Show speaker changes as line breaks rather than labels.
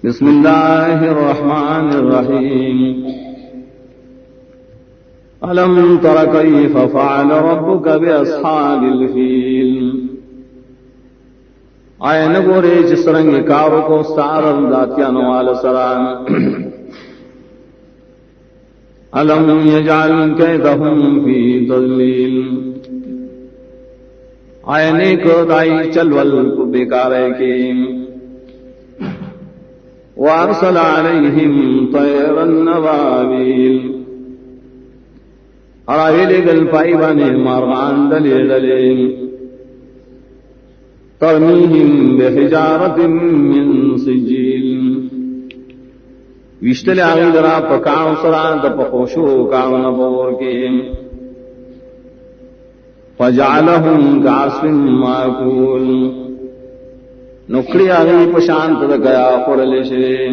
बिस्मिल्लाहिर रहमानिर रहीम अलम तर कैफ फ़अल रब्बुक बिअस्हाबिल फील। आए न गोरे जिस रंग कारो को सारल दातियानो वाल सरान। अलम यजअल कैदहुम फी तज़लील। आए ने को दाई चलवल को बेकारे के वारसल अलैहिम तैरन नवाबिल। अरावेले गल पाई बने मारगान दले दले तरमीहिम बिहिजारतिम मिन सिजील। विश्तले आगी दरा पकाओ सरा द पकोशो काओ नबोर के फजअलहुम कासिम माकूल। नुकड़ी आगी पशांत द गया पड़ले से